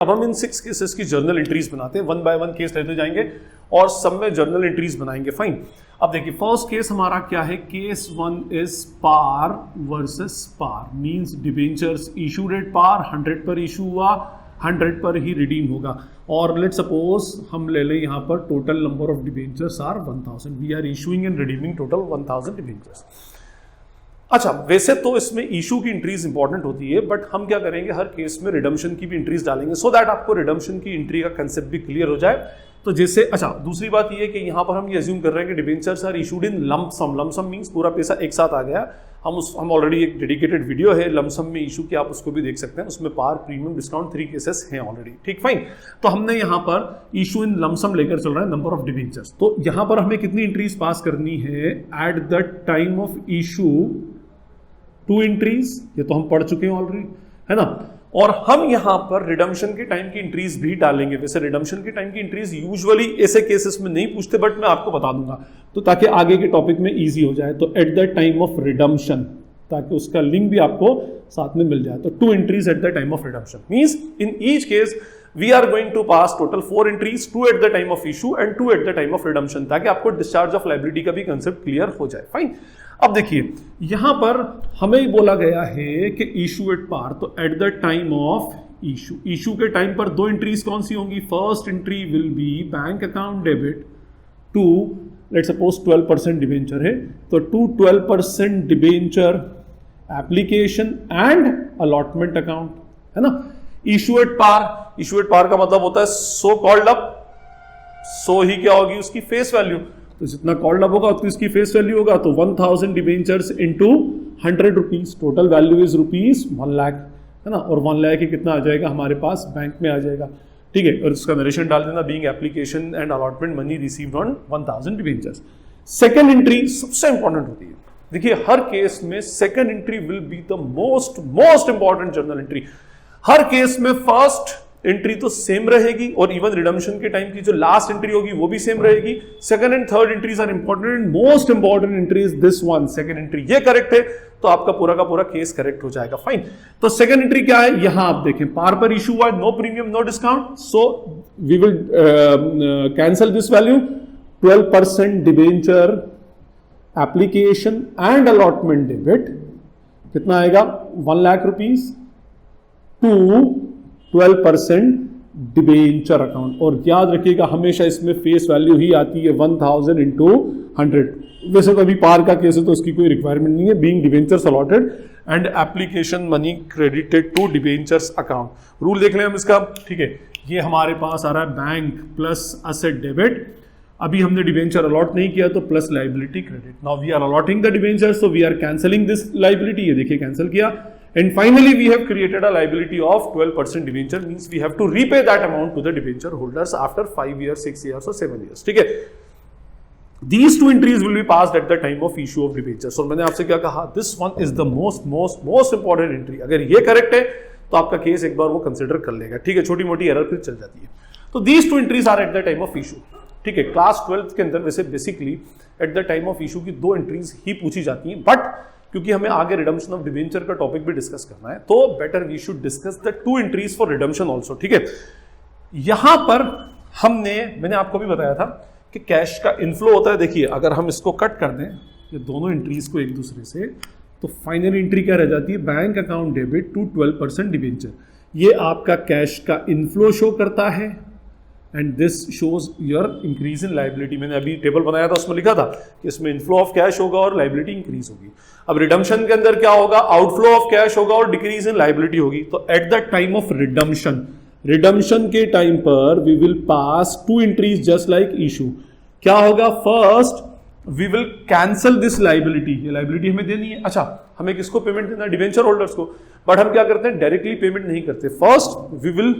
अब हम इन 6 केसेस की जर्नल एंट्रीज बनाते हैं, 1 बाय 1 केस लेते जाएंगे और सब में जर्नल एंट्रीज बनाएंगे। फाइन। अब देखिए फर्स्ट केस हमारा क्या है, case 1 is par versus par, means debentures issued at par, 100 पर इशू हुआ, 100 पर ही रिडीम होगा। और लेट सपोज हम ले लें यहाँ पर total number of debentures are 1000, we are issuing and redeeming total 1000 debentures. अच्छा, वैसे तो इसमें इशू की एंट्रीज इंपॉर्टेंट होती है, बट हम क्या करेंगे हर केस में रिडम्पशन की भी एंट्रीज डालेंगे सो दैट आपको रिडम्पशन की एंट्री का कंसेप्ट भी क्लियर हो जाए। तो जैसे अच्छा, दूसरी बात ये है कि यहाँ पर हम ये अज्यूम कर रहे हैं कि debentures are issued in lump sum. Lump sum means पूरा पैसा एक साथ आ गया। हम ऑलरेडी एक डेडिकेटेड वीडियो है लंप सम में इशू की, आप उसको भी देख सकते हैं, उसमें पार, प्रीमियम, डिस्काउंट 3 केसेस हैं ऑलरेडी। ठीक, फाइन। तो हमने यहाँ पर इशू इन लंप सम लेकर चल रहा है, नंबर ऑफ डिबेंचर्स। तो यहाँ पर हमें कितनी एंट्रीज पास करनी है eight the time of issue, 2 entries, ये तो हम पढ़ चुके हैं ऑलरेडी, है ना। और हम यहां पर रिडम्पशन के टाइम की एंट्रीज भी डालेंगे। वैसे रिडम्पशन के टाइम की एंट्रीज यूजुअली ऐसे केसेस में नहीं पूछते, बट मैं आपको बता दूंगा तो ताकि आगे के टॉपिक में इजी हो जाए। तो at the time of redemption, ताकि उसका लिंक भी आपको साथ में मिल जाए। तो 2 entries at the time of redemption means in each case we are going to pass total 4 entries, 2 at the time of issue and 2 at the time of redemption, ताकि आपको डिस्चार्ज ऑफ लायबिलिटी का भी concept clear हो जाए। Fine. अब देखिए यहां पर हमें बोला गया है कि इशू एट पार, तो at the time of issue, issue के टाइम पर 2 एंट्रीज कौन सी होंगी। First entry will be bank account debit to, let's suppose 12% debenture है, तो to 12% debenture application and allotment account, है ना। Issue at par, issue at par का मतलब होता है सो कॉल्ड अप, सो ही क्या होगी उसकी फेस वैल्यू, तो जितना कॉल्ड अप होगा उतनी इसकी फेस वैल्यू होगा। तो 1000 debentures into 100 rupees, total value is rupees 1 lakh, है ना। और 1 लाख कितना आ जाएगा हमारे पास बैंक में आ जाएगा। ठीक है, और इसका नरेशन डाल देना, being application and allotment money received on 1000 debentures. Second entry सबसे इंपॉर्टेंट होती है। देखिए हर केस में second entry will be the most important journal entry. Her case में फर्स्ट एंट्री तो सेम रहेगी और इवन रिडम्पशन के टाइम की जो लास्ट एंट्री होगी वो भी सेम रहेगी। Second and third entries are important and most important entry is this one, second entry. ये करेक्ट है तो आपका पूरा का पूरा केस करेक्ट हो जाएगा। फाइन। तो सेकंड एंट्री क्या है, यहां आप देखें पार पर इशू हुआ, no premium no discount, so we will cancel this value. 12% debenture application and allotment debit कितना आएगा 1 lakh rupees to 12% debenture account. और याद रखिएगा हमेशा इसमें फेस वैल्यू ही आती है 1000 इंटू 100। वैसे तो अभी पार का केस है तो उसकी कोई रिक्वायरमेंट नहीं है, being debentures allotted and application money credited to debentures account. Rule देख लें हम इसका। ठीक है, ये हमारे पास आ रहा है बैंक प्लस असेट डेबिट, अभी हमने डिबेंचर अलॉट नहीं किया तो plus liability credit. Now we are allotting the debenture, so we are cancelling this liability, ये देखिए कैंसिल किया। And finally, we have created a liability of 12% debenture, means we have to repay that amount to the debenture holders after 5 years, 6 years or 7 years. ठीक है, these 2 entries will be passed at the time of issue of debentures. और मैंने आपसे क्या कहा, this one is the most important entry. अगर ये correct है तो आपका केस एक बार वो कंसिडर कर लेगा। ठीक है, छोटी मोटी एरर फिर चल जाती है। तो these 2 entries are at the time of issue. ठीक है, क्लास 12th के अंदर वैसे basically eight the time of issue की 2 एंट्रीज ही पूछी जाती हैं, बट क्योंकि हमें आगे रिडम्पशन ऑफ डिबेंचर का टॉपिक भी डिस्कस करना है तो better we should discuss the 2 entries for redemption also. ठीक है, यहां पर मैंने आपको भी बताया था कि कैश का इनफ्लो होता है। देखिए अगर हम इसको कट कर दें ये दोनों एंट्रीज को एक दूसरे से, तो फाइनल एंट्री क्या रह जाती है, bank account debit to 12% debenture. ये आपका कैश का इनफ्लो शो करता है and this shows your increase in liability. मैंने अभी टेबल बनाया था उसमें लिखा था कि इसमें इनफ्लो ऑफ कैश होगा और लाइबिलिटी इंक्रीज होगी। अब रिडम्पशन के अंदर क्या होगा, आउटफ्लो ऑफ कैश होगा और डिक्रीज इन लाइबिलिटी होगी। तो at the time of redemption के टाइम पर we will pass 2 entries just like issue. क्या होगा, first we will cancel this liability, ये लाइबिलिटी हमें देनी है। अच्छा, हमें किसको पेमेंट देना है, डिबेंचर होल्डर्स को, बट हम क्या करते हैं डायरेक्टली पेमेंट नहीं करते। First we will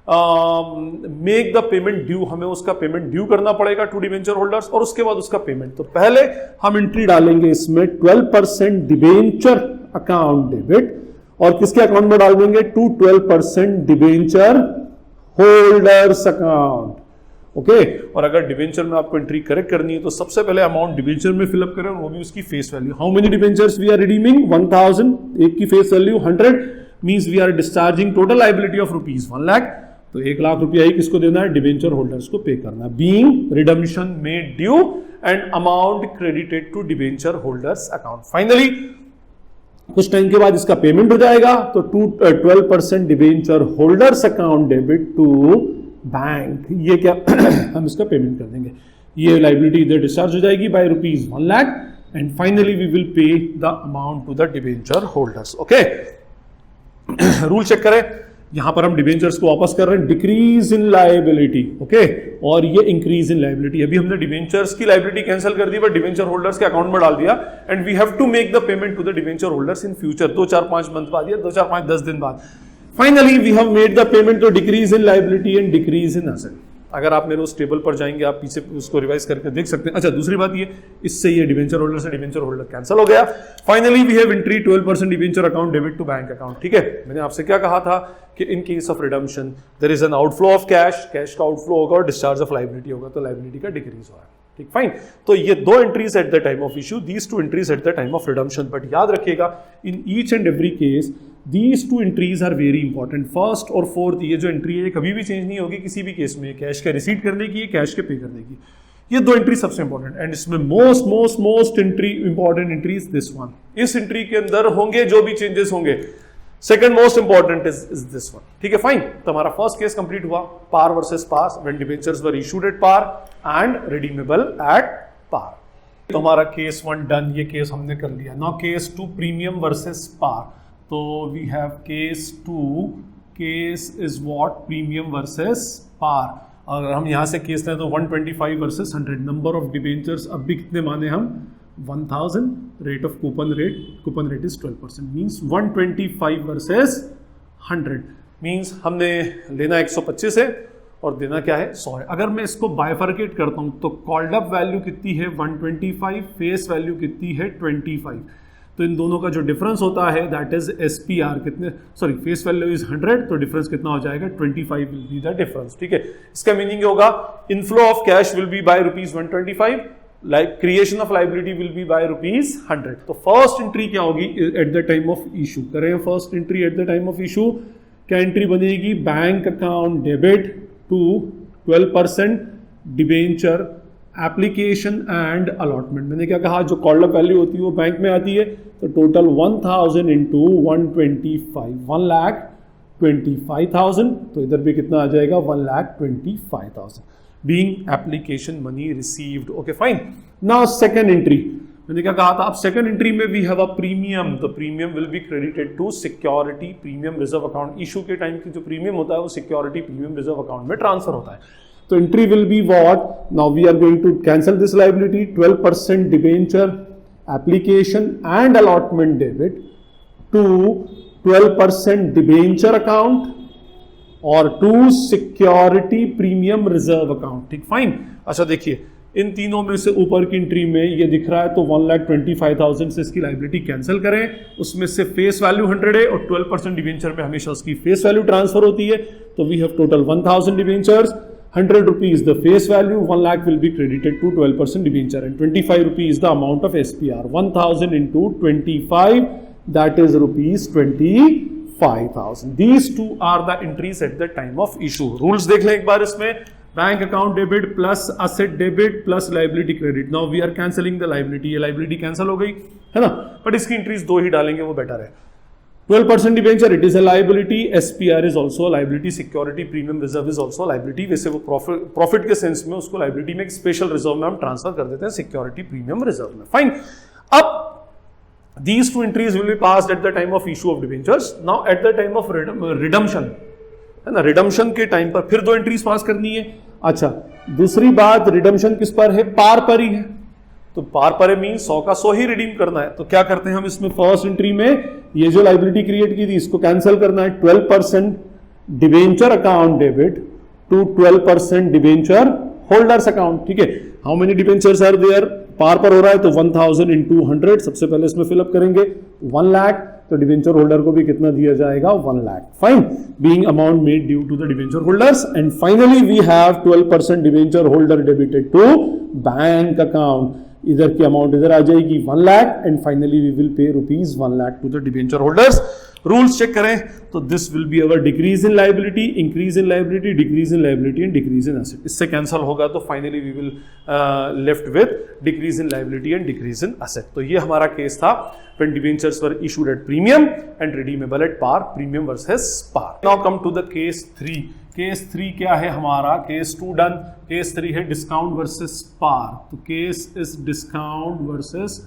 make the payment due, हमें उसका पेमेंट ड्यू करना पड़ेगा टू डिबेंचर होल्डर्स और उसके बाद उसका पेमेंट। तो पहले हम एंट्री डालेंगे इसमें 12% डिबेंचर अकाउंट डेबिट और किसके अकाउंट में डाल देंगे, to 12% debenture holders account. Okay, और अगर डिबेंचर में आपको एंट्री करेक्ट करनी है तो सबसे पहले अमाउंट डिबेंचर में फिलअप करें और वो भी उसकी face value. How many debentures we are redeeming, 1000, एक की face value 100 means we are discharging total liability of rupees 1 lakh तो 1 लाख रुपया ही किसको देना है? डिबेंचर होल्डर्स को पे करना है। Being redemption made due and amount credited to debenture holders account. Finally कुछ टाइम के बाद इसका पेमेंट हो जाएगा, तो 12% debenture holders account debit to bank, ये क्या हम इसका पेमेंट कर देंगे। ये लाइबिलिटी इधर डिस्चार्ज हो जाएगी by ₹1 lakh and finally we will pay the amount to the debenture holders. Okay, rule check करें, यहां पर हम डिबेंचर्स को वापस कर रहे हैं, डिक्रीज इन लायबिलिटी, ओके, और ये इंक्रीज इन लायबिलिटी। अभी हमने डिबेंचर्स की लायबिलिटी कैंसिल कर दी बट डिबेंचर होल्डर्स के अकाउंट में डाल दिया and we have to make the payment to the debenture holders in future, 2, 4, 5 month बाद या 2, 4, 5, 10 दिन बाद। Finally we have made the payment to decrease in liability and decrease in asset. अगर आप मेरे उस टेबल पर जाएंगे, आप पीछे उसको रिवाइज करके देख सकते हैं। अच्छा, दूसरी बात ये, इससे ये डिबेंचर होल्डर से डिबेंचर होल्डर कैंसिल हो गया। Finally we have entry 12% debenture account debit to bank account. ठीक है, मैंने आपसे क्या कहा था कि in case of redemption there is an outflow of cash, cash का आउटफ्लो होगा और डिस्चार्ज ऑफ लायबिलिटी होगा, तो लायबिलिटी का डिक्रीज हो रहा है। ठीक, फाइन। तो ये 2 entries at the time of issue, these 2 entries at the time of redemption. But याद रखिएगा, in each and every case These 2 entries are very important. First और फोर्थ ये जो एंट्री है कभी भी चेंज नहीं होगी किसी भी केस में, कैश के रिसीट करने की, कैश के पे करने की। ये 2 एंट्री सबसे इंपॉर्टेंट एंड इसमें most entry important entry is this one. इस एंट्री के अंदर होंगे जो भी चेंजेस होंगे, second most important is this one. ठीक है, फाइन। तो हमारा फर्स्ट केस कंप्लीट हुआ, par versus par, when debentures were issued at par and redeemable at par. तो हमारा केस 1 डन, ये केस हमने कर लिया। Now case 2, premium versus par. तो we have case 2, case is what? Premium versus par. अगर हम यहां से केस लें तो 125 वर्सेस 100। नंबर ऑफ डिबेंचर्स अब भी कितने माने हम? 1000। Rate of coupon rate is 12%, means 125 versus 100, means हमने लेना 125 है और देना क्या है? 100 है। अगर मैं इसको बाइफर्केट करता हूं तो कॉल्ड अप वैल्यू कितनी है? 125, फेस वैल्यू कितनी है? 25। तो इन दोनों का जो डिफरेंस होता है दैट इज SPR, कितने, सॉरी, फेस वैल्यू इज 100, तो डिफरेंस कितना हो जाएगा? 25 विल बी द डिफरेंस। ठीक है, इसका मीनिंग होगा inflow of cash will be by ₹125, like creation of liability will be by ₹100। तो फर्स्ट एंट्री क्या होगी at the time of issue? करें first entry at the time of issue, क्या entry बनेगी? Bank account debit to 12% debenture application and allotment. मैंने क्या कहा? जो कॉल्ड अप वैल्यू होती है वो बैंक में आती है, तो टोटल 1000 इंटू 125, 1,25,000। तो इधर भी कितना आ जाएगा? 1,25,000 being application money received. Okay, fine. Now second entry, मैंने क्या कहा था? अब सेकंड एंट्री में वी हैव अ प्रीमियम, तो premium will be credited to security premium reserve account. Issue के टाइम की जो प्रीमियम होता है वो सिक्योरिटी प्रीमियम रिजर्व अकाउंट में ट्रांसफर होता है। तो entry will be what? Now we are going to cancel this liability, 12% debenture application and allotment debit to 12% debenture account और to security premium reserve account. ठीक, fine. अच्छा देखिए, इन तीनों में से ऊपर की एंट्री में ये दिख रहा है, तो 1,25,000 से इसकी लायबिलिटी कैंसिल करें, उसमें से फेस वैल्यू 100 है और 12% डिबेंचर में हमेशा उसकी फेस वैल्यू ट्रांसफर होती है। तो we have total 1000 debentures, 100 rupees the face value, 1 lakh will be credited to 12% debenture and 25 rupees the amount of SPR. 1000 into 25, that is ₹25,000. These two are the entries at the time of issue. Rules देख लें एक बार इसमें, bank account debit plus asset debit plus liability credit. Now we are cancelling the liability, ये liability cancel हो गई है ना, बट इसकी एंट्रीज 2 ही डालेंगे, वो बेटर है। 12% debenture, it is a liability, SPR is also liability, security premium reserve is also liability. वैसे वो प्रॉफिट के सेंस में उसको लायबिलिटी में एक स्पेशल रिजर्व में हम ट्रांसफर कर देते हैं, सिक्योरिटी प्रीमियम रिजर्व में। फाइन। अब these 2 entries will be passed at the time of issue of debentures. Now at the time of redemption, है ना, रिडम्पशन के टाइम पर फिर 2 एंट्रीज पास करनी है। अच्छा, दूसरी बात, रिडम्पशन किस पर है? पार पर ही है। तो पार पर है मीन 100 का 100 ही रिडीम करना है। तो क्या करते हैं हम इसमें? फर्स्ट एंट्री में ये जो लायबिलिटी क्रिएट की थी इसको कैंसिल करना है, 12% debenture account debit to 12% debenture holders account. ठीक है, how many debentures are there? Par पर हो रहा है तो 1000 into 100, सबसे पहले इसमें फिलअप करेंगे 1 लाख, तो डिबेंचर होल्डर को भी कितना दिया जाएगा? 1 lakh. Fine, being amount made due to the debenture holders and finally we have 12% debenture holder debited to bank account. इधर की अमाउंट इधर आ जाएगी 1 lakh and finally we will pay ₹1 lakh to the debenture holders. Rules check करें तो this will be our decrease in liability, increase in liability, decrease in liability and decrease in asset. इससे cancel होगा तो finally we will left with decrease in liability and decrease in asset. तो ये हमारा case था when debentures were issued at premium and redeemable at par, premium versus par. Now come to the case 3. Case 3 क्या है हमारा? Case 2 done. Case 3 है discount versus par. तो case is discount versus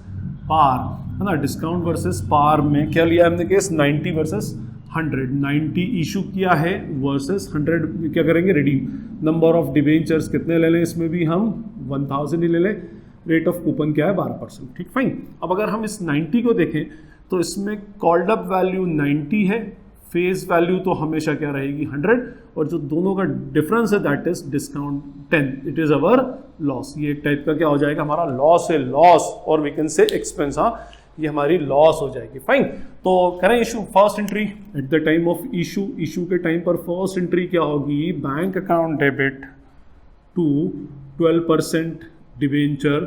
पार, है ना। डिस्काउंट वर्सेस पार में क्या लिया हमने केस? 90 वर्सेस 100। 90 इशू किया है वर्सेस 100 क्या करेंगे? रिडीम। नंबर ऑफ डिबेंचर्स कितने ले लें? इसमें भी हम 1000 ही ले लें। रेट ऑफ कूपन क्या है? 12%। ठीक, फाइन। अब अगर हम इस 90 को देखें तो इसमें कॉल्ड अप वैल्यू 90 है, फेस वैल्यू तो हमेशा क्या रहेगी? 100, और जो दोनों का डिफरेंस है that is discount 10। It is our loss. ये एक टाइप का क्या हो जाएगा? हमारा लॉस है, लॉस, और वी कैन से एक्सपेंस। हाँ, ये हमारी लॉस हो जाएगी। फाइन। तो करें issue. First entry at the time of issue, issue के टाइम पर फर्स्ट एंट्री क्या होगी? Bank account debit to 12% debenture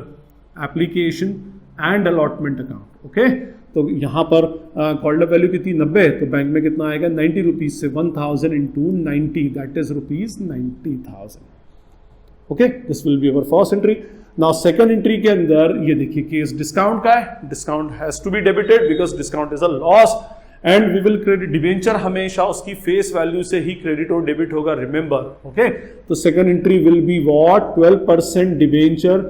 application and allotment account. Okay, तो यहाँ पर कॉल्ड अप वैल्यू कितनी? 90 है, तो बैंक में कितना आएगा? 90 रुपीज से 1000 into 90 that is rupees 90,000। Okay, this will be our first entry. Now second entry के अंदर ये देखिए केस डिस्काउंट का है। Discount has to be debited because discount is a loss and we will credit. Debenture हमेशा उसकी face value से ही क्रेडिट और डेबिट होगा, रिमेंबर। ओके, तो second entry will be what? 12% debenture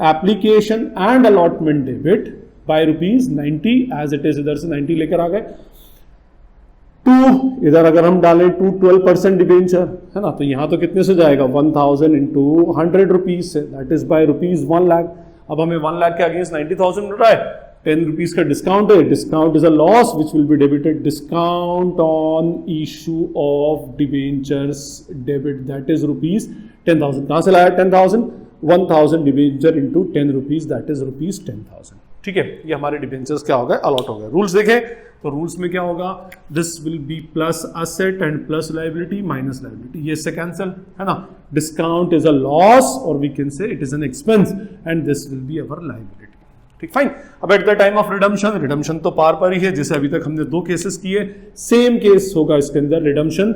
application and allotment debit by rupees 90 as it is. इधर से 90 लेकर आ गए। टू इधर अगर हम डालें टू 12% डिबेंचर, है ना, तो यहां तो कितने से जाएगा? 1000 इंटू 100 रुपीज से, that is by rupees 1 lakh. अब हमें 1 लाख के अगेंस्ट 90,000 मिल रहा है। 10 रुपीज का डिस्काउंट है। Discount is a loss which will be debited. Discount on issue of debentures debit that is rupees 10,000। कहां से लाया 10,000? 1000 debenture into 10 rupees that is rupees 10,000। ठीक है, ये हमारे डिबेंचर्स क्या हो गए? अलॉट हो गए। रूल्स देखें तो रूल्स में क्या होगा? This will be plus asset and plus liability minus liability. ये इससे कैंसिल, है ना। डिस्काउंट इज अ लॉस और we can say it is an expense and this will be our liability. ठीक, फाइन। अब at the time of redemption, redemption तो par पर ही है, जैसे अभी तक हमने 2 केसेस किए। सेम केस होगा इसके अंदर। रिडम्पशन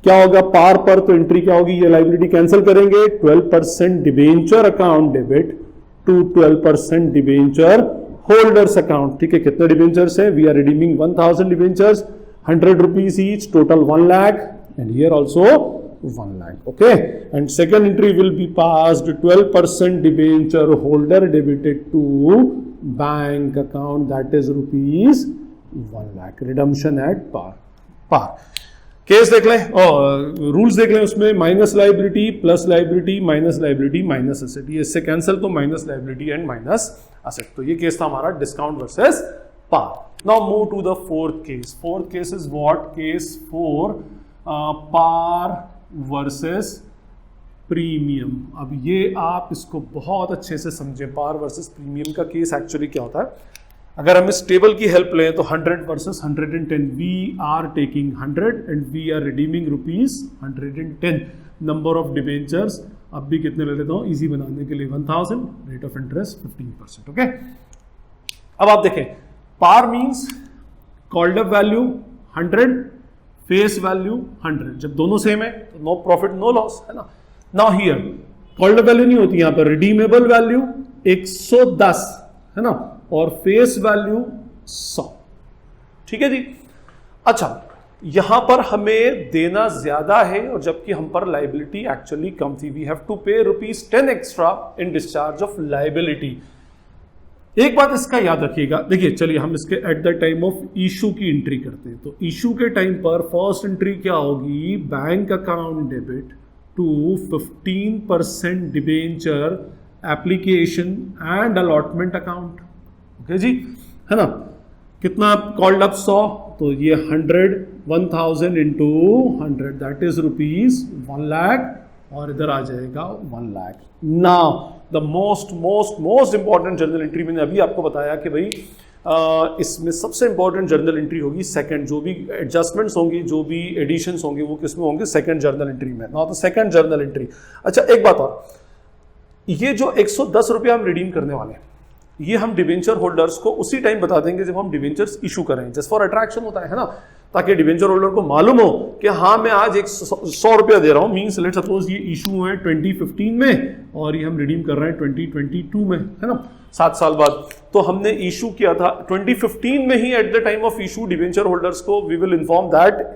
क्या होगा? पार पर तो एंट्री क्या होगी? ये लाइबिलिटी कैंसिल करेंगे। 12% debenture account debit to 12% debenture holders account. ठीक है, कितने डिबेंचर्स है? We are redeeming 1000 debentures, 100 rupees each, total 1 lakh, and here also 1 lakh. Okay, and second entry will be passed 12% debenture holder debited to bank account that is rupees 1 lakh. Redemption at par. Case देख लें और rules देख लें। उसमें minus liability, plus liability, minus liability, minus asset. ये इससे cancel, तो minus liability and minus asset. तो ये केस था हमारा discount versus par. Now move to the fourth case. Fourth case is what? Case 4 par versus premium. अब ये आप इसको बहुत अच्छे से समझें। पार वर्सेस प्रीमियम का केस एक्चुअली क्या होता है? अगर हम इस टेबल की हेल्प लें तो 100 versus 110, we are taking 100 and we are redeeming rupees 110। Number of debentures अब भी कितने ले लेता हूं इजी बनाने के लिए? 1000। Rate of interest 15%। ओके, अब आप देखें par means called up value 100, face value 100। जब दोनों सेम है तो नो प्रॉफिट नो लॉस, है ना। Now here called up value नहीं होती, यहां पर रिडीमेबल वैल्यू 110, है ना, और फेस वैल्यू 100। ठीक है जी। अच्छा, यहां पर हमें देना ज्यादा है और जबकि हम पर लाइबिलिटी एक्चुअली कम थी। वी हैव टू पे ₹10 extra in discharge of liability. एक बात इसका याद रखिएगा। देखिए, चलिए हम इसके eight the time of issue की एंट्री करते हैं। तो इशू के टाइम पर फर्स्ट एंट्री क्या होगी? Bank account debit to 15% debenture application and allotment account. Okay जी, है ना। कितना कॉल्ड अप? 100, तो ये 1000 into 100 that is rupees 1 lakh, और इधर आ जाएगा 1 lakh. Now the most important journal entry मैंने अभी आपको बताया कि भाई इसमें सबसे इंपॉर्टेंट जर्नल एंट्री होगी सेकंड। जो भी एडजस्टमेंट्स होंगी, जो भी एडिशंस होंगे, वो किसमें होंगे? सेकंड जर्नल एंट्री में। Now the second journal entry. अच्छा, एक बात और, ये जो 110 रुपया हम रिडीम करने वाले हैं, ये हम डिबेंचर होल्डर्स को उसी टाइम बता देंगे जब हम डिबेंचर्स इशू करें, जस्ट फॉर अट्रैक्शन होता है ना, ताकि डिबेंचर होल्डर को मालूम हो कि हाँ मैं आज 100 रुपया दे रहा हूँ, मीन्स लेट सपोज ये इशू हुए 2015 में और ये हम रिडीम कर रहे हैं 2022 में, है ना, 7 साल बाद। तो हमने इशू किया था 2015 में ही, at the time of issue debenture holders को we will inform that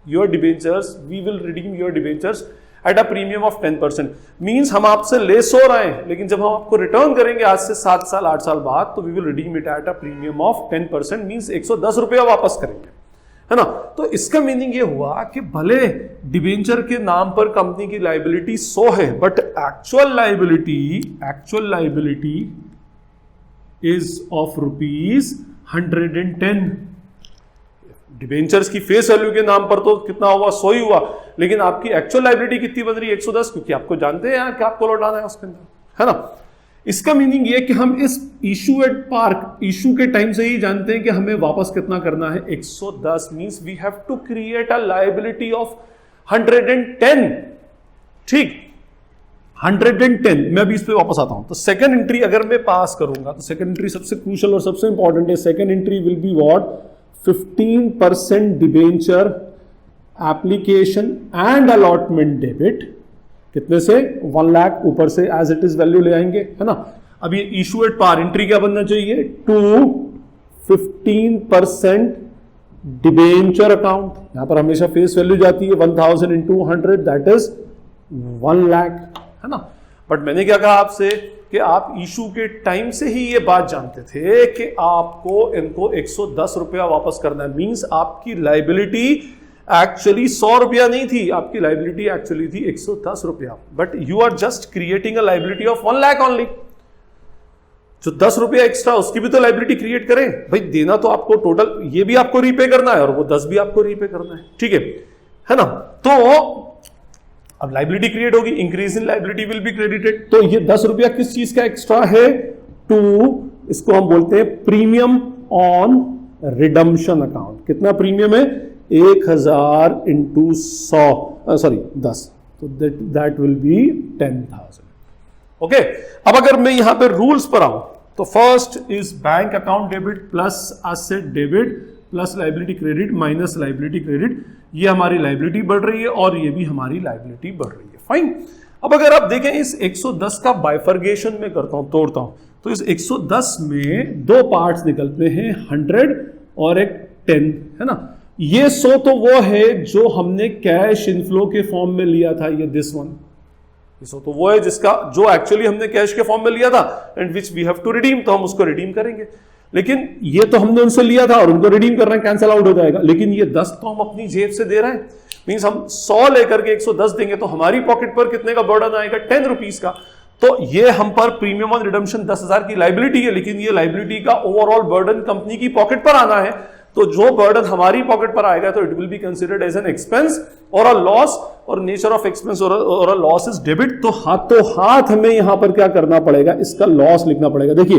your debentures, we will redeem your debentures at a premium of 10%। Means हम आपसे लेस हो रहे हैं, लेकिन जब हम आपको रिटर्न करेंगे आज से 7 साल 8 साल बाद, तो we will redeem it at a premium of 10%, means 110 रुपया वापस करेंगे, है ना। तो इसका मीनिंग ये हुआ कि भले डिबेंचर के नाम पर कंपनी की लायबिलिटी 100 है, but actual liability is of ₹110। Debentures की फेस वैल्यू के नाम पर तो कितना हुआ, 100 ही हुआ, लेकिन आपकी एक्चुअल लायबिलिटी कितनी बन रही है, 110, क्योंकि आपको जानते हैं यार कि आपको लौटाना है उसके अंदर, है ना। इसका मीनिंग ये कि हम इस इशू एट पार्क इशू के टाइम से ही जानते हैं कि हमें वापस कितना करना है, 110, means we have to create a liability of 110। ठीक, 110। मैं अभी इस पे वापस आता हूं। तो सेकंड एंट्री अगर मैं पास करूंगा तो सेकंड एंट्री सबसे क्रूशियल और सबसे इंपॉर्टेंट है। Second entry will be what, 15% debenture application and allotment debit. कितने से, 1 लाख, ऊपर से एज इट इज वैल्यू ले आएंगे, है ना। अब ये इशू एट पार एंट्री क्या बनना चाहिए, टू 15% डिबेंचर अकाउंट। यहां पर हमेशा फेस वैल्यू जाती है 1000 into 100, दैट इज 1 लाख, है ना। बट मैंने क्या कहा आपसे कि आप इशू के टाइम से ही ये बात जानते थे कि आपको इनको 110 रुपया वापस करना है, मींस आपकी लायबिलिटी एक्चुअली 100 रुपया नहीं थी, आपकी लायबिलिटी एक्चुअली थी 110 रुपया, but you are just creating a liability of 1 lakh only. जो 10 रुपया एक्स्ट्रा, उसकी भी तो लायबिलिटी क्रिएट करें भाई, देना तो आपको टोटल, ये भी आपको रीपे करना है और वो 10 भी आपको रीपे करना है, ठीक है ना। तो अब लायबिलिटी क्रिएट होगी, increase in liability will be credited. तो ये 10 रुपया किस चीज का एक्स्ट्रा है, टू, इसको हम बोलते हैं प्रीमियम ऑन रिडम्पशन अकाउंट। कितना प्रीमियम है, 1000 into 100, सॉरी 10, तो दैट विल बी 10,000। ओके, अब अगर मैं यहां पे रूल्स पर आऊं तो first is bank account debit plus asset debit plus liability credit minus liability credit. ये हमारी लायबिलिटी बढ़ रही है और ये भी हमारी लायबिलिटी बढ़ रही है, फाइन। अब अगर आप देखें इस 110 का बाइफर्गेशन में करता हूं, तोड़ता हूं, तो इस 110 में 2 पार्ट्स निकलते हैं, 100 और एक 10, है ना। ये 100 तो वो है जो हमने कैश इनफ्लो के फॉर्म में लिया था, ये दिस वन। ये 100 तो वो है जिसका, जो एक्चुअली हमने कैश के फॉर्म में लिया था and which we have to redeem, तो हम उसको रिडीम करेंगे। लेकिन ये तो हमने उनसे लिया था और उनको रिडीम करना है, कैंसिल आउट हो जाएगा। लेकिन ये 10 तो हम अपनी जेब से दे रहे हैं, मींस हम 100 लेकर के 110 देंगे तो हमारी पॉकेट पर कितने का बर्डन आएगा, 10 रुपीज का। तो ये हम पर प्रीमियम ऑन रिडम्पशन 10,000 की लायबिलिटी है, लेकिन ये लायबिलिटी का ओवरऑल बर्डन कंपनी की पॉकेट पर आना है। तो जो बर्डन हमारी पॉकेट पर आएगा तो it will be considered as an expense और अ लॉस, और नेचर ऑफ एक्सपेंस और अ लॉस इज डेबिट। तो हाथों हाथ हमें यहां पर क्या करना पड़ेगा, इसका लॉस लिखना पड़ेगा। देखिए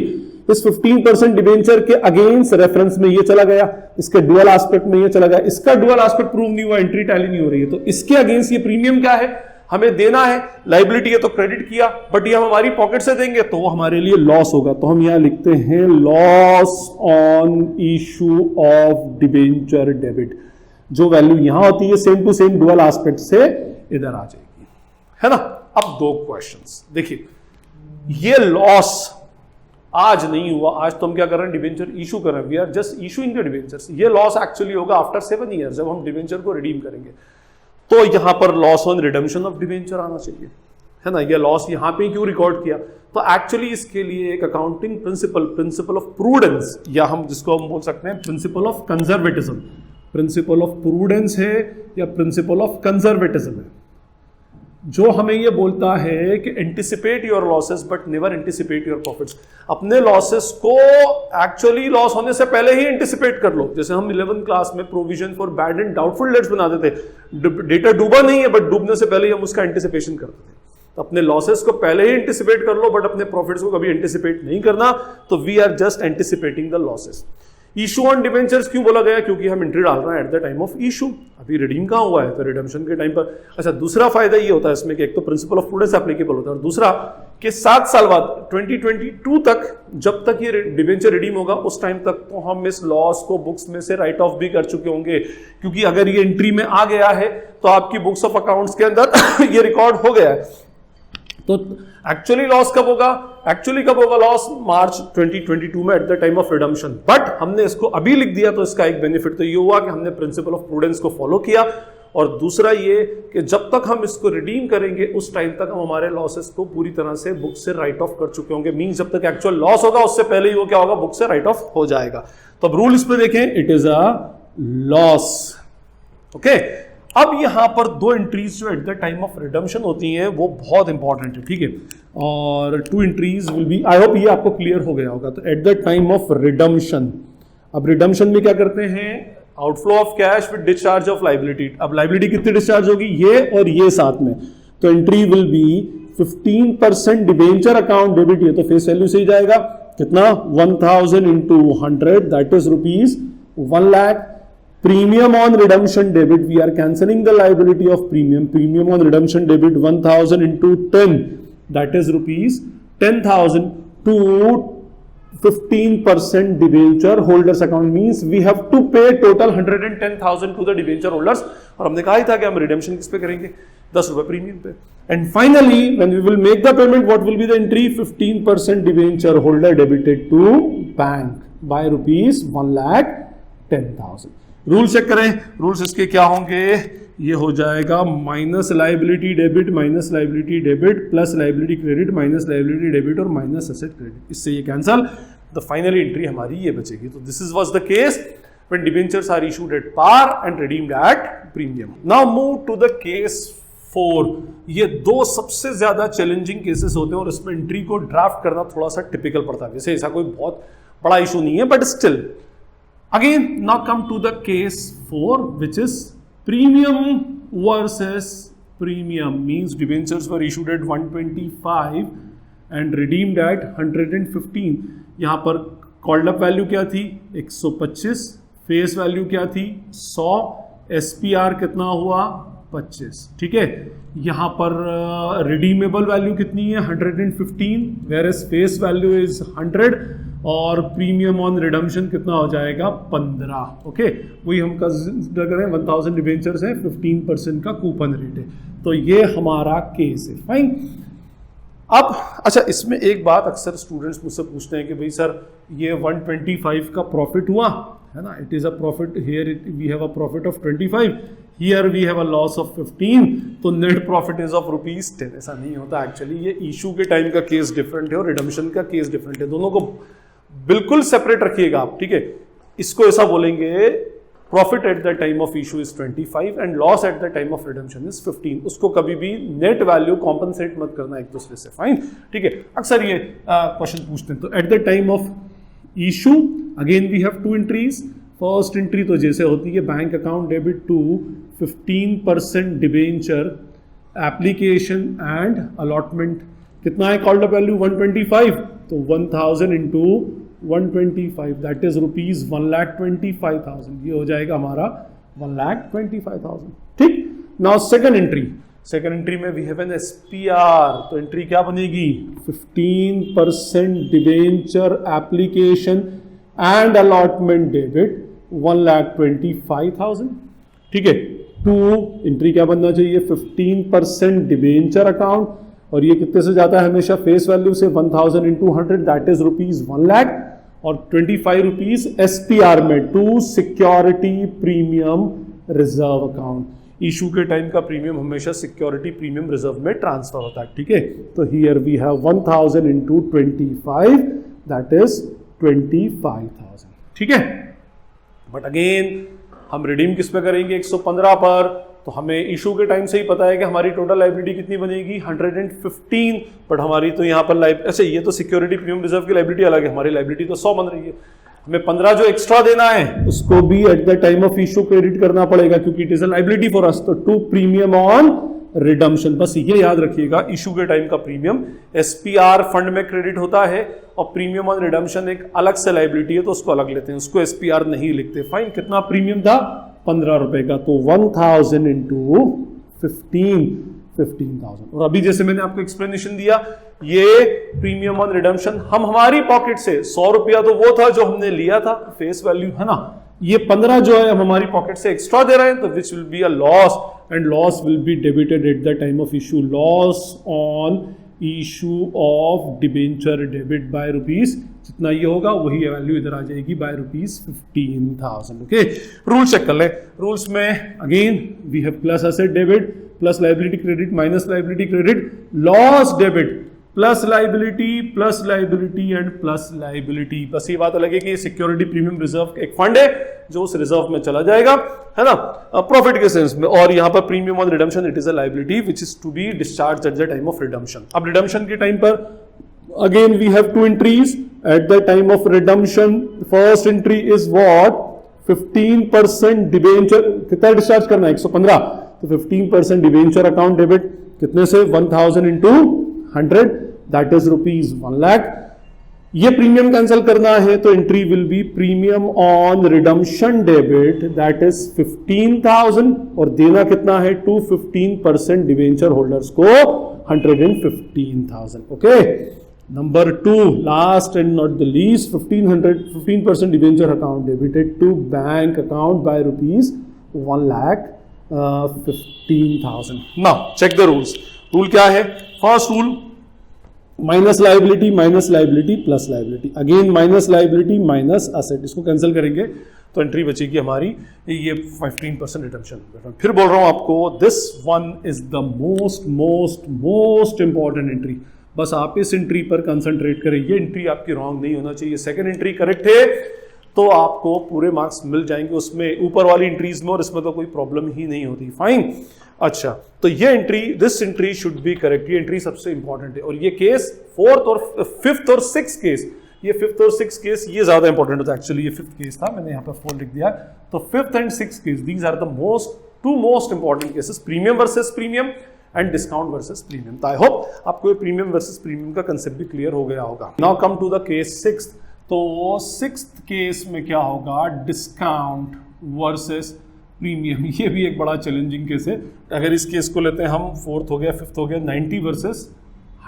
इस 15% डिबेंचर के अगेंस्ट रेफरेंस में ये चला गया, इसके डुअल एस्पेक्ट में ये चला गया, इसका डुअल एस्पेक्ट प्रूव नहीं हुआ, एंट्री टैली नहीं हो रही है, तो इसके अगेंस्ट ये प्रीमियम क्या है, हमें देना है। लायबिलिटी है तो क्रेडिट किया, बट ये हम हमारी पॉकेट से देंगे तो वो हमारे लिए लॉस होगा। तो हम यहां लिखते हैं loss on issue of debenture debit. जो वैल्यू यहां होती है same to same dual aspect से इधर आ जाएगी, है ना। अब 2 क्वेश्चंस देखिए, ये लॉस आज नहीं हुआ, आज तो हम क्या कर रहे हैं, डिबेंचर इशू कर रहे हैं, we are just issuing the debentures. ये लॉस एक्चुअली होगा आफ्टर 7 ईयर्स जब हम डिबेंचर को रिडीम करेंगे, तो यहां पर loss on redemption of debenture आना चाहिए, है ना। ये लॉस यहां पे क्यों रिकॉर्ड किया, तो एक्चुअली इसके लिए एक अकाउंटिंग प्रिंसिपल ऑफ प्रूडेंस, या हम जिसको हम बोल सकते हैं principle of conservatism, principal of prudence है या प्रिंसिपल ऑफ कंजर्वेटिज्म है, जो हमें ये बोलता है कि anticipate your losses but never anticipate your profits. अपने लॉसेस को एक्चुअली लॉस होने से पहले ही एंटिसिपेट कर लो। जैसे हम 11th क्लास में provision for bad and doubtful debts बनाते थे, डेटा डूबा नहीं है बट डूबने से पहले ही हम उसका एंटिसिपेशन करते थे। तो अपने लॉसेस को पहले ही एंटिसिपेट कर लो, बट अपने प्रॉफिट्स को कभी एंटिसिपेट नहीं करना। तो we are just anticipating the losses. Issue on debentures क्यों बोला गया, क्योंकि हम एंट्री डाल रहे हैं at the time of issue. अभी रिडीम कहां हुआ है, तो रिडम्पशन के टाइम पर। अच्छा, दूसरा फायदा ये होता है इसमें कि एक तो प्रिंसिपल ऑफ प्रूडेंस एप्लीकेबल होता है, और दूसरा कि 7 साल बाद 2022 तक जब तक ये डिबेंचर रिडीम होगा उस टाइम तक तो हम इस लॉस को बुक्स में से राइट ऑफ भी कर चुके होंगे, क्योंकि अगर ये एंट्री में आ गया है तो आपकी बुक्स ऑफ अकाउंट्स के अंदर ये रिकॉर्ड हो गया है। तो एक्चुअली लॉस कब होगा लॉस मार्च 2022 में eight the time of redemption. But हमने इसको अभी लिख दिया तो इसका एक बेनिफिट तो ये हुआ कि हमने प्रिंसिपल ऑफ प्रूडेंस को फॉलो किया, और दूसरा ये कि जब तक हम इसको रिडीम करेंगे उस टाइम तक हम हमारे लॉसेस को पूरी तरह से बुक से राइट ऑफ कर चुके होंगे। मींस जब तक एक्चुअल लॉस होगा उससे पहले ही वो क्या होगा, बुक से राइट ऑफ हो जाएगा। तो अब रूल इस पे देखें, it is a loss. Okay, अब यहां पर 2 एंट्रीज जो eight the time of redemption होती हैं वो बहुत इंपॉर्टेंट है, ठीक है। और 2 entries will B, I hope ये आपको क्लियर हो गया होगा। तो at the time of redemption, अब रिडम्पशन में क्या करते हैं, outflow of cash with discharge of liability. अब लाइबिलिटी कितनी डिस्चार्ज होगी, ये और ये साथ में, तो entry will be 15% debenture account debit, ये तो फेस वैल्यू से ही जाएगा, कितना 1000 into 100 that is rupees 1 lakh. Premium on redemption debit, we are cancelling the liability of premium on redemption debit 1000 into 10 that is rupees 10,000 to 15% debenture holders account, means we have to pay total 110,000 to the debenture holders. और हमने कहा ही था कि हम redemption किस पे करेंगे, 10 रुपए प्रीमियम पे। And finally when we will make the payment, what will be the entry, 15% debenture holder debited to bank by rupees 1,10,000। Rule check करें, रूल्स इसके क्या होंगे, ये हो जाएगा minus liability debit plus liability credit minus liability debit और minus asset credit, इससे ये कैंसल। द फाइनल एंट्री हमारी ये बचेगी। तो this was the case when debentures are issued at par and redeemed at premium. Now move to the case 4। ये 2 सबसे ज्यादा चैलेंजिंग केसेस होते हैं और इसमें एंट्री को ड्राफ्ट करना थोड़ा सा टिपिकल पड़ता है। वैसे ऐसा कोई बहुत बड़ा इशू नहीं है, but still again now come to the case 4 which is premium versus premium, means debentures were issued at 125 and redeemed at 115। यहां पर कॉल्ड अप वैल्यू क्या थी 125, फेस वैल्यू क्या थी 100, एसपीआर कितना हुआ 25, ठीक है। यहां पर रिडीमेबल वैल्यू कितनी है 115, where as face value is 100 और प्रीमियम ऑन रिडम्पशन कितना हो जाएगा 15। ओके, वही हम कंसीडर करें 1000 डिबेंचर्स है, 15% का कूपन रेट है। तो ये हमारा केस है, फाइन। अब अच्छा, इसमें एक बात अक्सर स्टूडेंट्स मुझसे पूछते हैं कि भाई सर ये 125 का प्रॉफिट हुआ है ना, it is a profit, here we have a profit of 25, here we have a loss of 15, तो नेट प्रॉफिट इज ऑफ ₹10। ऐसा नहीं होता एक्चुअली, ये इशू के टाइम का केस डिफरेंट है और रिडम्पशन का केस डिफरेंट है, दोनों को बिल्कुल सेपरेट रखिएगा आप, ठीक है। इसको ऐसा बोलेंगे profit eight the time of issue is 25 and loss at the time of redemption is 15। उसको कभी भी नेट वैल्यू कॉम्पनसेट मत करना एक दूसरे से, फाइन, ठीक है। अक्सर ये क्वेश्चन पूछते हैं। तो at the time of issue again we have 2 entries. First entry तो जैसे होती है bank account debit to 15% debenture application and allotment, कितना है कॉल्ड अप वैल्यू 125, तो 1000 into 125 दैट इज रुपीज 1,25,000, ये हो जाएगा हमारा 1,25,000, ठीक। नाउ सेकंड एंट्री में वी हैव एन एसपीआर, तो एंट्री क्या बनेगी 15% debenture application and allotment debit 1,25,000, ठीक है। 2 एंट्री क्या बनना चाहिए 15% डिबेंचर अकाउंट, और ये कितने से जाता है हमेशा फेस वैल्यू से 1000 into 100 that is rupees 1 lakh, और 25 रुपीज एसपीआर में to security premium reserve account. Issue के टाइम का प्रीमियम हमेशा सिक्योरिटी प्रीमियम रिजर्व में ट्रांसफर होता है, ठीक है। तो here we have 1000 into 25 that is 25,000, ठीक है। बट अगेन हम रिडीम किस पे करेंगे 115 पर, तो हमें इशू के टाइम से ही पता है कि हमारी टोटल लाइबिलिटी कितनी बनेगी 115, बट हमारी तो यहाँ पर ऐसे ये तो सिक्योरिटी प्रीमियम रिजर्व की लाइबिलिटी अलग है, हमारी लाइबिलिटी तो 100 बन रही है। हमें 15 जो एक्स्ट्रा देना है उसको भी eight the time of issue credit करना पड़ेगा क्योंकि it is a liability for us, तो 2 प्रीमियम ऑन रिडम्पशन। बस ये याद रखिएगा, इशू के टाइम का प्रीमियम एसपीआर फंड में क्रेडिट होता है और प्रीमियम ऑन रिडम्पशन एक अलग से लाइबिलिटी है, तो उसको अलग लेते हैं, उसको एसपीआर नहीं लिखते। फाइन, कितना प्रीमियम था 15 रुपए का, तो 1000 into 15, 15,000। और अभी जैसे मैंने आपको एक्सप्लेनेशन दिया, ये प्रीमियम ऑन रिडम्पशन हम हमारी पॉकेट से 100 रुपया तो वो था जो हमने लिया था फेस वैल्यू, है ना, ये 15 जो है हम हमारी पॉकेट से एक्स्ट्रा दे रहे हैं, तो which will be a loss and loss will be debited at the time of issue. Loss on issue of debenture debit by rupees, जितना ये होगा वही वैल्यू इधर आ जाएगी by rupees 15,000। Okay, rule check कर ले। रूल्स में again we have plus asset debit plus liability credit minus liability credit, loss debit plus liability and plus liability. बस ये बात अलग है कि ये सिक्योरिटी प्रीमियम रिजर्व एक फंड है जो उस रिजर्व में चला जाएगा, है ना, प्रॉफिट के सेंस में। और यहां पर premium on redemption it is a liability which is to be discharge at the time of redemption. अब रिडम्पशन के टाइम पर again we have two entries at the time of redemption. First entry is what, 15% debenture, कितना discharge करना है 115, तो 15% debenture account debit कितने से 1000 into 100 that is rupees 1 lakh. ये प्रीमियम कैंसिल करना है तो entry will B premium on redemption debit that is 15,000 और देना कितना है 215% डिबेंचर होल्डर्स को 115,000। Okay, number 2 last and not the least, 15% debenture account debited to bank account by rupees 1,15,000। Now check the rules. Rule क्या है? First rule minus liability plus liability, again minus liability minus asset, इसको cancel करेंगे तो entry बचेगी हमारी ये 15% redemption. फिर बोल रहा हूं आपको, this one is the most important entry. बस आप इस एंट्री पर कंसंट्रेट करें, ये एंट्री आपकी रॉन्ग नहीं होना चाहिए। सेकंड एंट्री करेक्ट है तो आपको पूरे मार्क्स मिल जाएंगे उसमें, ऊपर वाली एंट्रीज में, और इसमें तो कोई प्रॉब्लम ही नहीं होती। फाइन, अच्छा, तो ये entry, this entry should be correct, ये एंट्री सबसे इंपॉर्टेंट है। और ये केस 4th और 5th और 6th केस, ये 5th और 6th केस ये ज्यादा इंपॉर्टेंट होता है। एक्चुअली ये 5th केस था, मैंने यहाँ पर 4 लिख दिया। तो 5th and 6th case, these are the two most important cases, premium versus premium and discount versus premium. तो आई होप आपको ये प्रीमियम वर्सेस प्रीमियम का कंसेप्ट भी क्लियर हो गया होगा। Now come to the case 6th। तो 6th case में क्या होगा, डिस्काउंट वर्सेस प्रीमियम। ये भी एक बड़ा चैलेंजिंग केस है। अगर इस केस को लेते हैं हम, 4th हो गया, 5th हो गया, 90 वर्सेस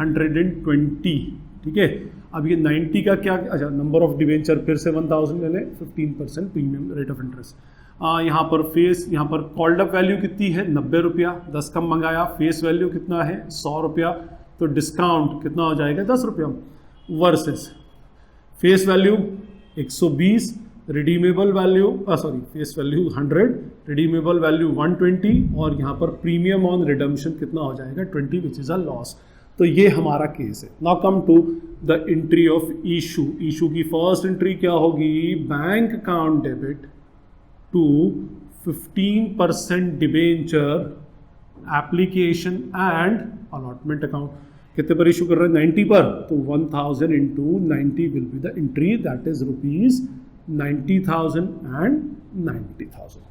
120, ठीक है। अब ये 90 का क्या, अच्छा, नंबर ऑफ डिवेंचर फिर से 1000 ले लें, 15% प्रीमियम रेट ऑफ इंटरेस्ट। यहाँ पर फेस, यहाँ पर कॉल्ड अप वैल्यू कितनी है 90 रुपया, 10 कम मंगाया, फेस वैल्यू कितना है 100 रुपया, तो डिस्काउंट कितना हो जाएगा 10 रुपया, versus face value 120, redeemable value face value 100, redeemable value 120, और यहाँ पर प्रीमियम ऑन रिडम्पशन कितना हो जाएगा 20 विच इज अ लॉस। तो ये हमारा केस है। Now come to the entry of issue. Issue की फर्स्ट एंट्री क्या होगी, bank account debit to 15% debenture application and allotment account. कितने पर इशू कर रहे हैं 90 पर, तो 1000 into 90 will be the entry that is rupees 90,000 and 90,000।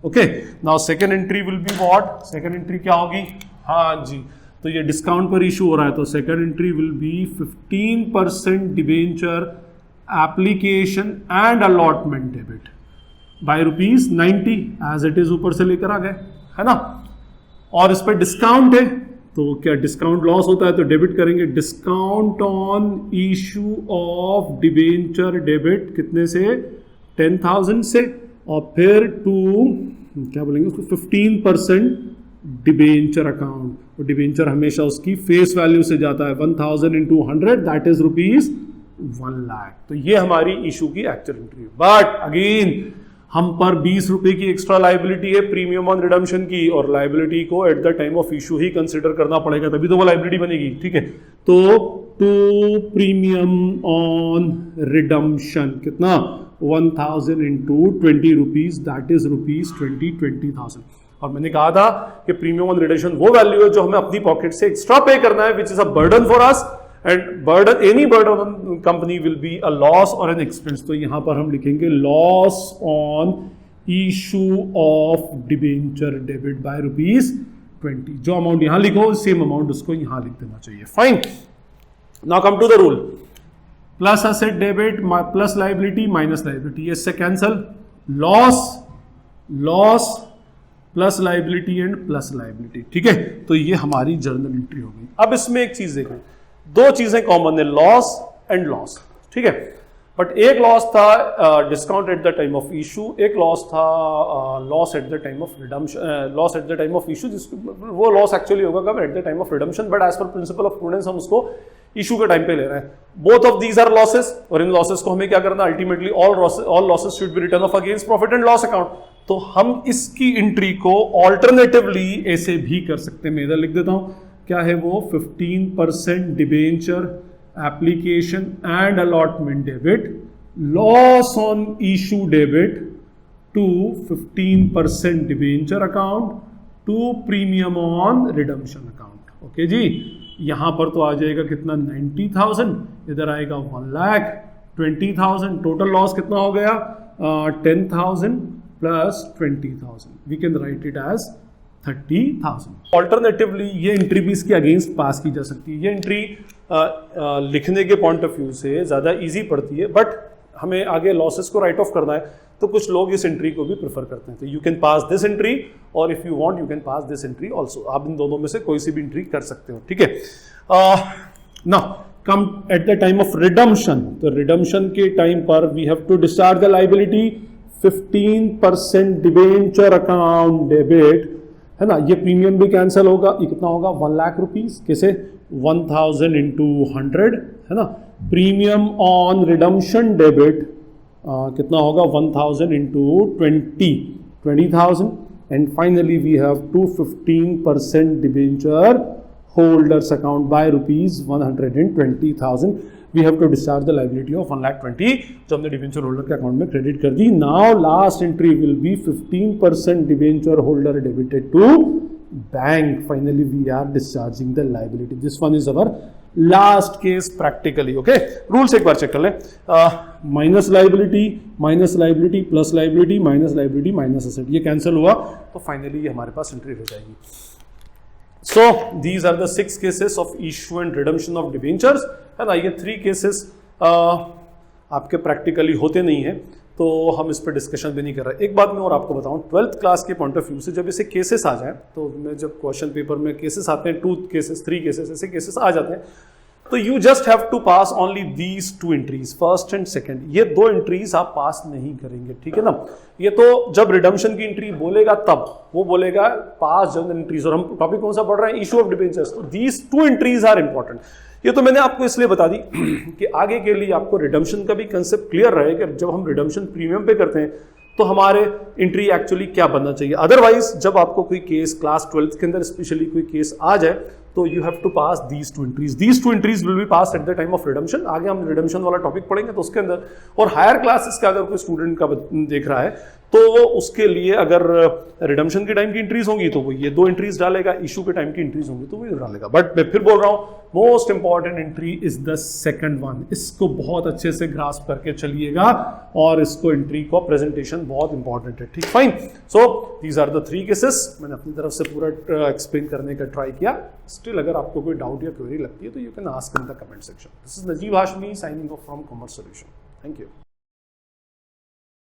Okay, now second entry will be what, second entry क्या होगी, हाँ जी, तो ये डिस्काउंट पर इशू हो रहा है, तो second entry will be 15% debenture application and allotment debit by rupees 90 as it is, ऊपर से लेकर आ गए, है ना। और इस पर डिस्काउंट है, तो क्या डिस्काउंट लॉस होता है तो डेबिट करेंगे, discount on issue of debenture debit कितने से 10,000 से, और फिर टू क्या बोलेंगे उसको 15% डिबेंचर अकाउंट। तो डिबेंचर हमेशा उसकी फेस वैल्यू से जाता है, 1000 into 100 that is rupees 1 lakh. तो ये हमारी इशू की एक्चुअल एंट्री। बट अगेन हम पर 20 रुपए की एक्स्ट्रा लाइबिलिटी है प्रीमियम ऑन रिडम्पशन की, और लाइबिलिटी को eight the time of issue he consider करना पड़ेगा, तभी तो वो लाइबिलिटी बनेगी, ठीक है। तो टू प्रीमियम ऑन रिडम्पशन कितना 1000 into 20 rupees that is rupees 20,000। और मैंने कहा था कि प्रीमियम ऑन रिडम्पशन वो वैल्यू है जो हमें अपनी पॉकेट से एक्स्ट्रा पे करना है, which is a burden for us, and burden, any burden on company will be a loss और एन एक्सपेंस। तो यहां पर हम लिखेंगे loss on issue of debenture debit by rupees 20। जो अमाउंट यहां लिखो सेम अमाउंट उसको यहां लिख देना चाहिए। Fine, now come to the rule, plus asset debit plus liability minus liability, इससे cancel, loss plus liability and plus liability, ठीक है। तो ये हमारी जर्नल एंट्री हो गई। अब इसमें एक चीज देखें, दो चीजें कॉमन है, लॉस एंड लॉस, ठीक है। बट एक लॉस था discount at the time of issue, एक लॉस था loss at the time of redemption, loss at the time of issue, वो लॉस एक्चुअली होगा कब, at the time of redemption, but as per principle of prudence हम उसको issue के time पे ले रहे हैं। Both of these are losses, और इन लॉसेस को हमें क्या करना, ultimately all losses should be written off against profit and loss account. तो हम इसकी एंट्री को ऑल्टरनेटिवली ऐसे भी कर सकते हैं, मैं इधर लिख देता हूं, क्या है वो, 15% debenture application and allotment debit, loss on issue debit to 15% debenture account to premium on redemption account. Okay जी, यहां पर तो आ जाएगा कितना, 90,000, इधर आएगा 1,20,000, टोटल लॉस कितना हो गया, 10,000 plus 20,000, we can write it as 30,000। Alternatively ये एंट्री भी इसके अगेंस्ट पास की जा सकती है। ये एंट्री लिखने के पॉइंट ऑफ व्यू से ज़्यादा इजी पड़ती है, बट हमें आगे लॉसेस को राइट ऑफ करना है, तो कुछ लोग इस एंट्री को भी प्रेफर करते हैं। तो you can pass this entry, और if you want you can pass this entry also. आप इन दोनों में से कोई सी भी एंट्री कर सकते हो, ठीक है। Now come at the time of redemption, तो रिडम्पशन के टाइम पर we have to discharge the liability, 15% debenture account debit, है ना, ये प्रीमियम भी कैंसिल होगा, ये कितना होगा, 1 लाख रुपीज, कैसे, 1,000 इंटू 100, है ना। प्रीमियम ऑन रिडम्पशन डेबिट कितना होगा, 1,000 into 20,000, and finally we have to 15% debenture holders account by ₹120,000, we have to discharge the liability of 1,20,000 जो हमने डिबेंचर होल्डर के अकाउंट में क्रेडिट कर दी। Now last entry will be 15% debenture holder debited to bank, finally we are discharging the liability. This one is our last case practically, okay. Rules एक बार check कर लें, minus liability plus liability minus liability minus asset, ये cancel हुआ, तो finally ये हमारे पास entry हो जाएगी। So these are the 6 cases of issue and redemption of debentures, है ना। ये 3 केसेस आपके प्रैक्टिकली होते नहीं है, तो हम इस पर डिस्कशन भी नहीं कर रहे। एक बात मैं और आपको बताऊं, 12th क्लास के पॉइंट ऑफ व्यू से जब ऐसे केसेस आ जाए, तो मैं जब क्वेश्चन पेपर में केसेस आते हैं, 2 केसेस 3 केसेस ऐसे केसेस आ जाते हैं, तो you just have to pass only these 2 entries, first and second, ये 2 एंट्रीज आप पास नहीं करेंगे, ठीक है ना। ये तो जब रिडम्पशन की एंट्री बोलेगा तब वो बोलेगा पास जर्नल एंट्रीज, और हम टॉपिक कौन सा पढ़ रहे हैं, इशू ऑफ डिबेंचर्स, तो दीज 2 एंट्रीज आर इंपॉर्टेंट। ये तो मैंने आपको इसलिए बता दी कि आगे के लिए आपको रिडम्पशन का भी कंसेप्ट क्लियर रहे कि जब हम रिडम्पशन प्रीमियम पे करते हैं तो हमारे एंट्री एक्चुअली क्या बनना चाहिए। अदरवाइज जब आपको कोई केस क्लास 12th के अंदर स्पेशली कोई केस आ जाए, तो you have to pass these 2 entries. These 2 entries will be pass at the time of redemption. आगे हम रिडम्पशन वाला टॉपिक पढ़ेंगे तो उसके अंदर, और हायर क्लासेस का अगर कोई स्टूडेंट का देख रहा है तो उसके लिए अगर रिडम्पशन के टाइम की एंट्रीज होंगी तो वो ये 2 एंट्रीज डालेगा, इशू के टाइम की एंट्रीज होंगी तो वो ये डालेगा। बट मैं फिर बोल रहा हूं, most important entry is the second one. इसको बहुत अच्छे से ग्रास्प करके चलिएगा, और इसको एंट्री को प्रेजेंटेशन बहुत इंपॉर्टेंट है, ठीक, fine. So these are the 3 cases, मैंने अपनी तरफ से पूरा एक्सप्लेन करने का ट्राई किया। स्टिल अगर आपको कोई डाउट या क्वेरी लगती है तो you can ask in the comment section. This is Najeeb Hashmi signing off from commerce solution. Thank you.